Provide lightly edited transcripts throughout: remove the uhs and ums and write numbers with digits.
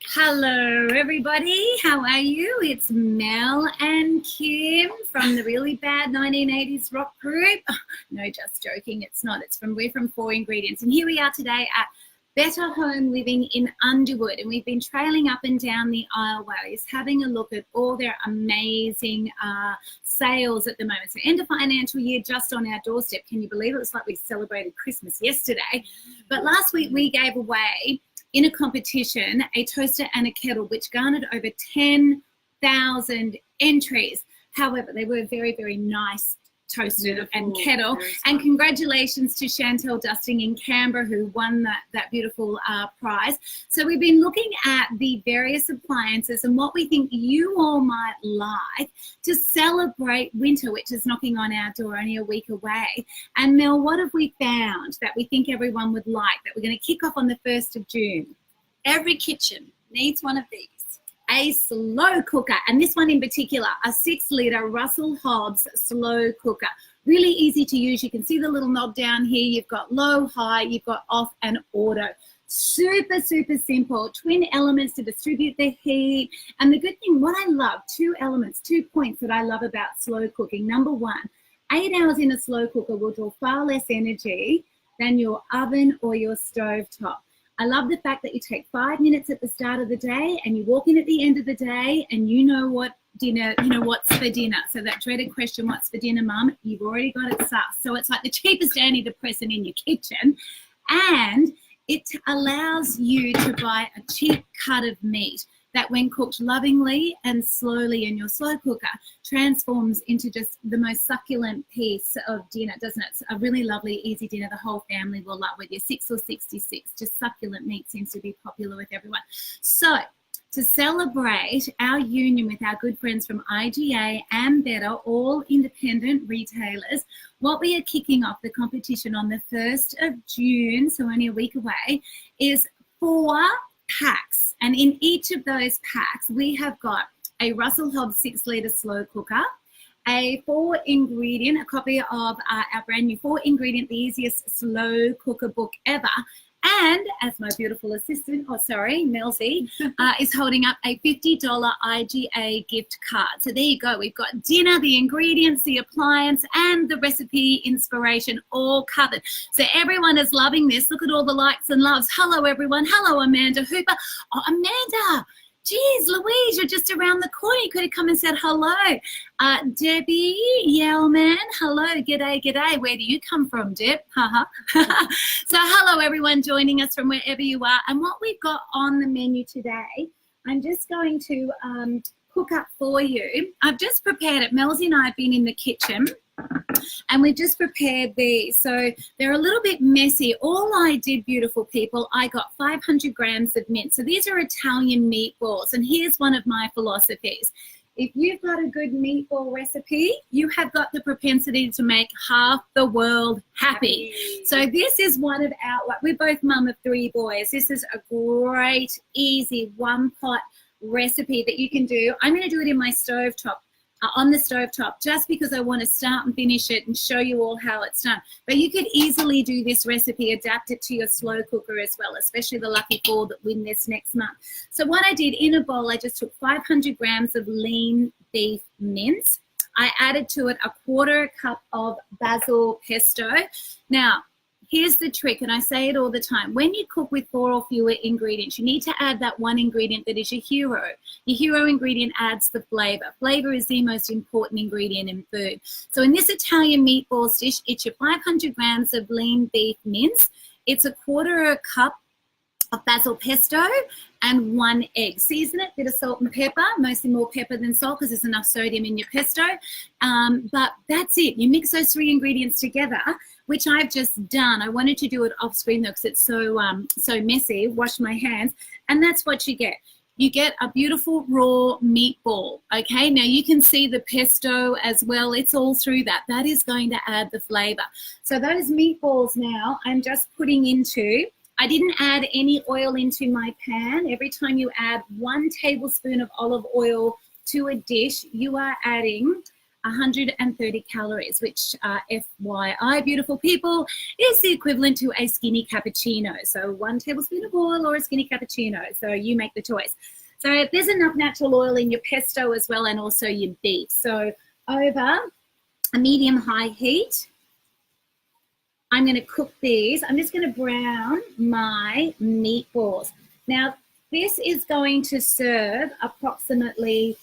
Hello everybody, how are you? It's Mel and Kim from the really bad 1980s rock group. No, just joking, it's not. We're from Four Ingredients, and here we are today at Betta Home Living in Underwood, and we've been trailing up and down the aisleways having a look at all their amazing sales at the moment. So end of financial year just on our doorstep. Can you believe it? It's like we celebrated Christmas yesterday. But last week we gave away in a competition a toaster and a kettle, which garnered over 10,000 entries. However, they were very, very nice toaster and kettle. And congratulations to Chantel Dusting in Canberra, who won that beautiful prize. So we've been looking at the various appliances and what we think you all might like to celebrate winter, which is knocking on our door only a week away. And Mel, what have we found that we think everyone would like, that we're going to kick off on the 1st of June? Every kitchen needs one of these. A slow cooker, and this one in particular, a 6-litre Russell Hobbs slow cooker. Really easy to use. You can see the little knob down here. You've got low, high, you've got off and auto. Super, super simple. Twin elements to distribute the heat. And the good thing, what I love, 2 points that I love about slow cooking. Number one, 8 hours in a slow cooker will draw far less energy than your oven or your stove top. I love the fact that you take 5 minutes at the start of the day and you walk in at the end of the day and you know what dinner, what's for dinner. So that dreaded question, what's for dinner, Mum? You've already got it sussed. So it's like the cheapest antidepressant in your kitchen. And it allows you to buy a cheap cut of meat that when cooked lovingly and slowly in your slow cooker transforms into just the most succulent piece of dinner, doesn't it? It's a really lovely, easy dinner the whole family will love with your 6 or 66. Just succulent meat seems to be popular with everyone. So to celebrate our union with our good friends from IGA and Betta, all independent retailers, what we are kicking off the competition on the 1st of June, so only a week away, is 4 packs. And in each of those packs, we have got a Russell Hobbs 6-litre slow cooker, a 4-ingredient, a copy of our brand new 4-ingredient, the easiest slow cooker book ever. And as my beautiful assistant, Melzy, is holding up a $50 IGA gift card. So there you go. We've got dinner, the ingredients, the appliance, and the recipe inspiration all covered. So everyone is loving this. Look at all the likes and loves. Hello, everyone. Hello, Amanda Hooper. Oh, Amanda. Geez, Louise, you're just around the corner. You could have come and said hello. Debbie Yellman, hello, g'day. Where do you come from, Deb? So hello, everyone joining us from wherever you are. And what we've got on the menu today, I'm just going to cook up for you. I've just prepared it. Melzy and I have been in the kitchen, and we've just prepared these. So they're a little bit messy. All I did, beautiful people, I got 500 grams of mince. So these are Italian meatballs. And here's one of my philosophies. If you've got a good meatball recipe, you have got the propensity to make half the world happy. So this is one of we're both mum of 3 boys. This is a great, easy one-pot recipe that you can do. I'm going to do it in my stovetop. On the stovetop, just because I want to start and finish it and show you all how it's done. But you could easily do this recipe, adapt it to your slow cooker as well, especially the lucky 4 that win this next month. So what I did in a bowl, I just took 500 grams of lean beef mince. I added to it a 1/4 cup of basil pesto. Now, here's the trick, and I say it all the time. When you cook with 4 or fewer ingredients, you need to add that one ingredient that is your hero. Your hero ingredient adds the flavor. Flavor is the most important ingredient in food. So in this Italian meatballs dish, it's your 500 grams of lean beef mince. It's a 1/4 cup of basil pesto and 1 egg. Season it, bit of salt and pepper, mostly more pepper than salt because there's enough sodium in your pesto. But that's it. You mix those 3 ingredients together, which I've just done. I wanted to do it off screen though because it's so messy. Wash my hands. And that's what you get. You get a beautiful raw meatball, okay? Now you can see the pesto as well. It's all through that. That is going to add the flavor. So those meatballs now I'm just putting into, I didn't add any oil into my pan. Every time you add 1 tablespoon of olive oil to a dish, you are adding 130 calories, which FYI, beautiful people, is the equivalent to a skinny cappuccino. So 1 tablespoon of oil or a skinny cappuccino. So you make the choice. So there's enough natural oil in your pesto as well, and also your beef. So over a medium-high heat, I'm going to cook these. I'm just going to brown my meatballs. Now, this is going to serve approximately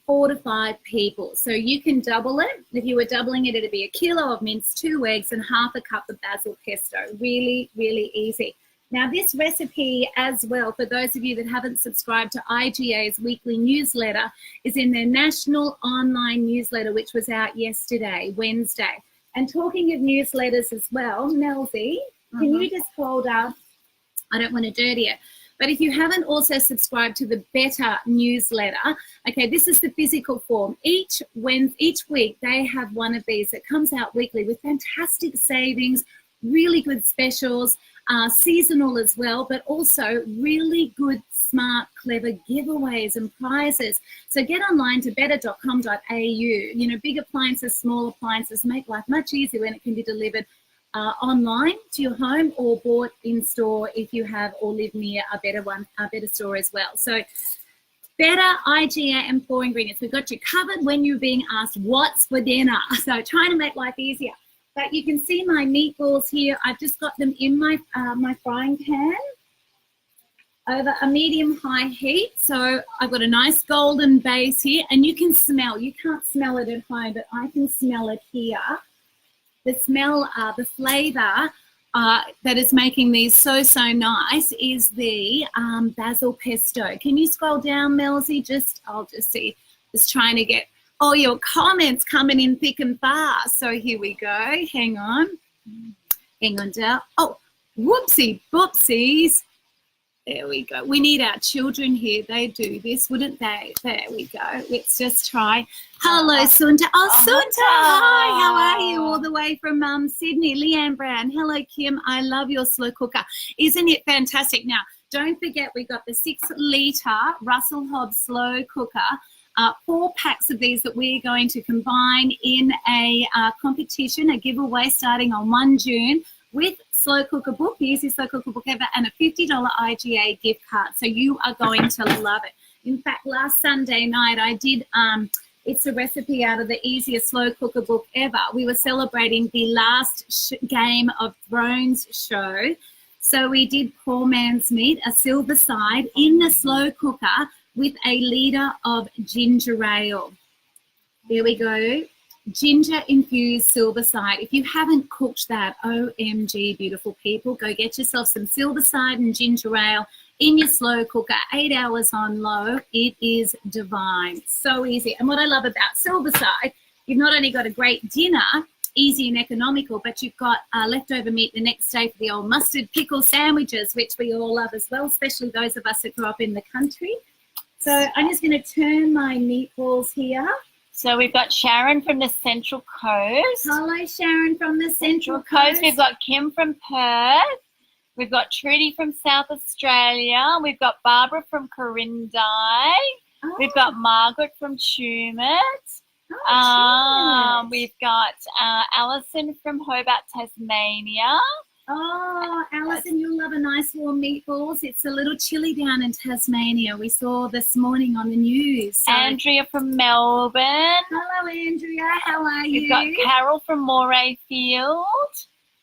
4 to 5 people. So you can double it. If you were doubling it, it'd be 1 kilo of minced 2 eggs and half a cup of basil pesto. Really, really easy. Now, this recipe as well, for those of you that haven't subscribed to IGA's weekly newsletter, is in their national online newsletter, which was out yesterday, Wednesday. And talking of newsletters as well, Melzy, can you just hold up? I don't want to dirty it. But if you haven't also subscribed to the Betta newsletter, okay, this is the physical form. Each week they have one of these that comes out weekly with fantastic savings, really good specials, seasonal as well, but also really good, smart, clever giveaways and prizes. So get online to betta.com.au. You know, big appliances, small appliances make life much easier when it can be delivered online to your home or bought in store if you have or live near a Betta store as well. So Betta, IGA, and 4 ingredients. We've got you covered when you're being asked what's for dinner. So trying to make life easier. But you can see my meatballs here. I've just got them in my my frying pan over a medium-high heat. So I've got a nice golden base here, and you can smell. You can't smell it at home, but I can smell it here. The smell, the flavour that is making these so nice is the basil pesto. Can you scroll down, Melzy? I'll just see. Just trying to get all your comments coming in thick and fast. So here we go. Hang on down. Oh, whoopsie, boopsies. There we go. We need our children here. They do this, wouldn't they? There we go. Let's just try. Hello, Sunta. Oh, Sunta. Hi. How are you? All the way from Sydney. Leanne Brown. Hello, Kim. I love your slow cooker. Isn't it fantastic? Now, don't forget we got the 6-litre Russell Hobbs slow cooker. 4 packs of these that we're going to combine in a competition, a giveaway starting on 1 June with Slow Cooker Book, the easiest slow cooker book ever, and a $50 IGA gift card. So you are going to love it. In fact, last Sunday night I did, it's a recipe out of the easiest slow cooker book ever. We were celebrating the last Game of Thrones show. So we did Poor Man's Meat, a silver side, in the slow cooker with a litre of ginger ale. There we go. Ginger infused silver side. If you haven't cooked that, OMG, beautiful people, go get yourself some silver side and ginger ale in your slow cooker, 8 hours on low. It is divine. So easy. And what I love about silver side, you've not only got a great dinner, easy and economical, but you've got leftover meat the next day for the old mustard pickle sandwiches, which we all love as well, especially those of us that grew up in the country. So I'm just going to turn my meatballs here. So we've got Sharon from the Central Coast. Hello, Sharon from the Central Coast. We've got Kim from Perth. We've got Trudy from South Australia. We've got Barbara from Corindai. Oh. We've got Margaret from Tumut. We've got Alison from Hobart, Tasmania. Oh, Alison, you'll love a nice warm meatballs. It's a little chilly down in Tasmania. We saw this morning on the news. So. Andrea from Melbourne. Hello, Andrea. How are you? We've got Carol from Morayfield.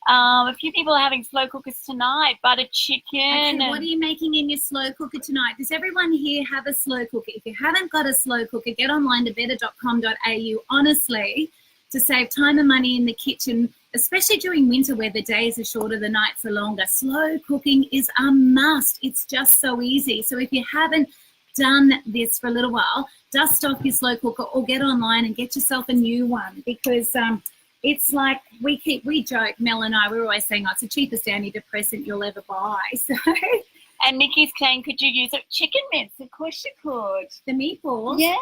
A few people are having slow cookers tonight. Buttered chicken. Okay, what are you making in your slow cooker tonight? Does everyone here have a slow cooker? If you haven't got a slow cooker, get online to betta.com.au. Honestly, to save time and money in the kitchen, especially during winter where the days are shorter, the nights are longer. Slow cooking is a must. It's just so easy. So if you haven't done this for a little while, dust off your slow cooker or get online and get yourself a new one, because it's like we joke, Mel and I, we're always saying, oh, it's the cheapest antidepressant you'll ever buy. So And Nikki's saying, could you use it? Chicken mince, of course you could. The meatballs? Yes.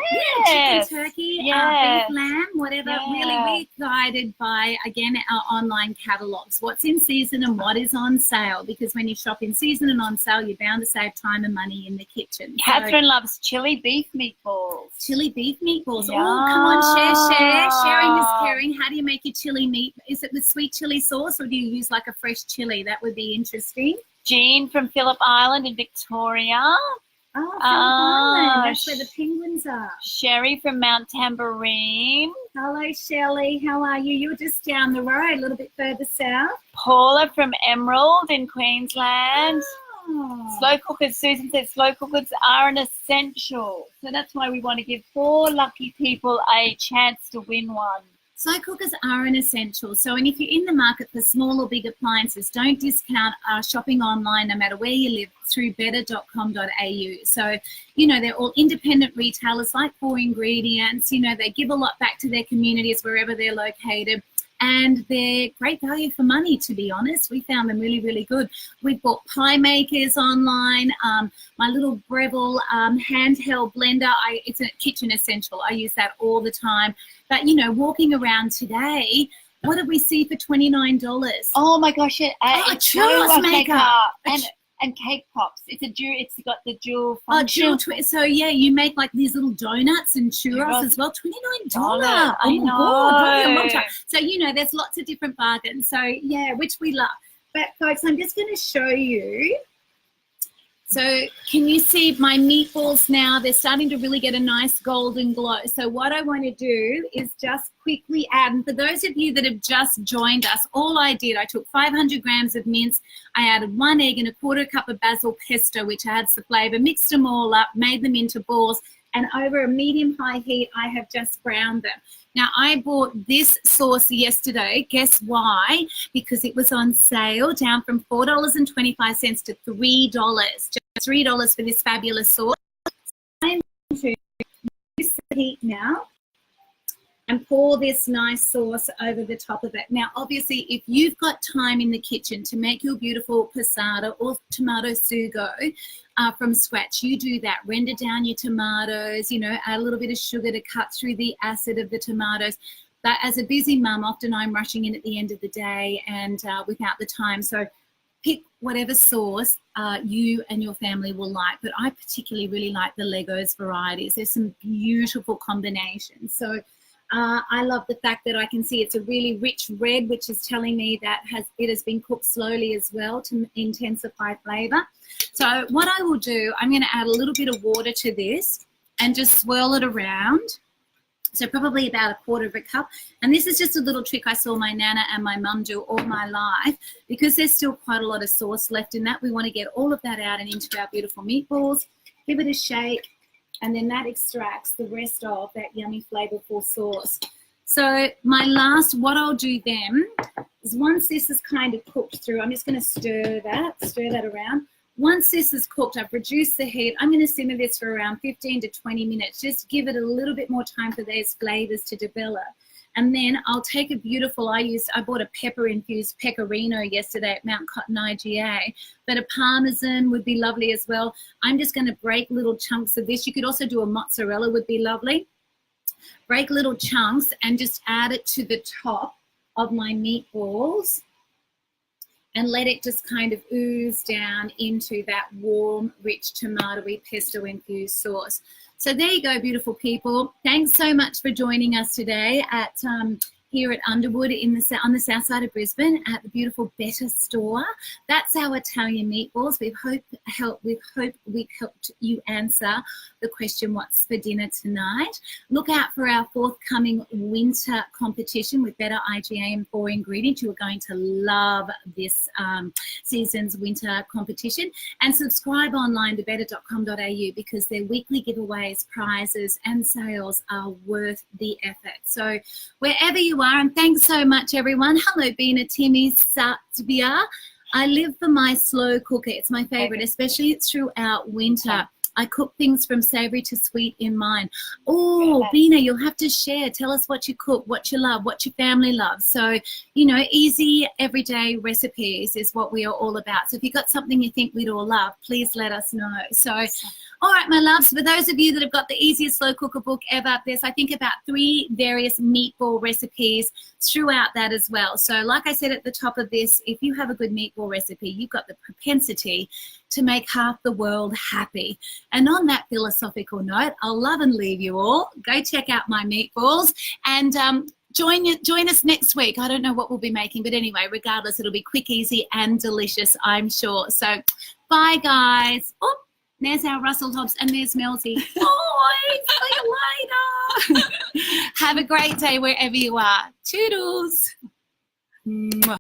Yeah, chicken, turkey, Yes. beef, lamb, whatever. Yeah. Really, we're guided by, again, our online catalogs. What's in season and what is on sale. Because when you shop in season and on sale, you're bound to save time and money in the kitchen. Catherine loves chili beef meatballs. Chili beef meatballs. Yum. Oh, come on, share. Sharing is caring. How do you make your chili meat? Is it with sweet chili sauce or do you use like a fresh chili? That would be interesting. Jean from Phillip Island in Victoria. Oh, Phillip Island. That's where the penguins are. Sherry from Mount Tambourine. Hello, Shelley. How are you? You're just down the road, a little bit further south. Paula from Emerald in Queensland. Oh. Slow cookers, Susan said slow cookers are an essential. So that's why we want to give 4 lucky people a chance to win one. Slow cookers are an essential. So, and if you're in the market for small or big appliances, don't discount shopping online, no matter where you live, through betta.com.au. So, you know, they're all independent retailers like 4 Ingredients. You know, they give a lot back to their communities wherever they're located. And they're great value for money, to be honest. We found them really, really good. We've bought pie makers online. My little Breville handheld blender, it's a kitchen essential. I use that all the time. But, you know, walking around today, what did we see for $29? Oh, my gosh. A churros maker. And cake pops. It's got the dual function. So yeah, you make like these little donuts and churros as well. $29. I know. So you know, there's lots of different bargains. So yeah, which we love. But folks, I'm just going to show you. So can you see my meatballs now? They're starting to really get a nice golden glow. So what I want to do is just quickly add, and for those of you that have just joined us, all I took 500 grams of mince, I added 1 egg and a 1/4 cup of basil pesto, which adds the flavor, mixed them all up, made them into balls, and over a medium-high heat, I have just browned them. Now, I bought this sauce yesterday. Guess why? Because it was on sale, down from $4.25 to $3. Just $3 for this fabulous sauce. I'm going to use the heat now and pour this nice sauce over the top of it. Now, obviously, if you've got time in the kitchen to make your beautiful passata or tomato sugo from scratch, you do that. Render down your tomatoes, you know, add a little bit of sugar to cut through the acid of the tomatoes. But as a busy mum, often I'm rushing in at the end of the day and without the time. So pick whatever sauce you and your family will like. But I particularly really like the Legos varieties. There's some beautiful combinations. So I love the fact that I can see it's a really rich red, which is telling me that it has been cooked slowly as well to intensify flavor. So what I will do, I'm going to add a little bit of water to this and just swirl it around. So probably about 1/4 cup. And this is just a little trick I saw my Nana and my mum do all my life. Because there's still quite a lot of sauce left in that, we want to get all of that out and into our beautiful meatballs. Give it a shake. And then that extracts the rest of that yummy flavorful sauce. So what I'll do then is once this is kind of cooked through, I'm just going to stir that around. Once this is cooked, I've reduced the heat. I'm going to simmer this for around 15 to 20 minutes. Just give it a little bit more time for those flavors to develop. And then I'll take a beautiful, I bought a pepper-infused pecorino yesterday at Mount Cotton IGA, but a Parmesan would be lovely as well. I'm just going to break little chunks of this. You could also do a mozzarella, would be lovely. Break little chunks and just add it to the top of my meatballs and let it just kind of ooze down into that warm, rich tomatoey pesto-infused sauce. So there you go, beautiful people. Thanks so much for joining us today at here at Underwood on the south side of Brisbane at the beautiful Betta store. That's our Italian meatballs. We hope we've helped you answer the question, what's for dinner tonight? Look out for our forthcoming winter competition with Betta IGA and 4 Ingredients. You are going to love this season's winter competition. And subscribe online to betta.com.au because their weekly giveaways, prizes and sales are worth the effort. So wherever you are, and thanks so much, everyone. Hello, Bina, Timmy, Satvia. I live for my slow cooker. It's my favorite, especially throughout winter. I cook things from savory to sweet in mine. Oh, Yes. Bina, you'll have to share. Tell us what you cook, what you love, what your family loves. So, you know, easy, everyday recipes is what we are all about. So if you've got something you think we'd all love, please let us know. So, all right, my loves, for those of you that have got the easiest slow cooker book ever, there's, I think, about 3 various meatball recipes throughout that as well. So like I said at the top of this, if you have a good meatball recipe, you've got the propensity to make half the world happy. And on that philosophical note, I'll love and leave you all. Go check out my meatballs and join us next week. I don't know what we'll be making, but anyway, regardless, it'll be quick, easy, and delicious, I'm sure. So bye, guys. Oh, there's our Russell Hobbs and there's Melty. Bye. See you later. Have a great day wherever you are. Toodles. Mwah.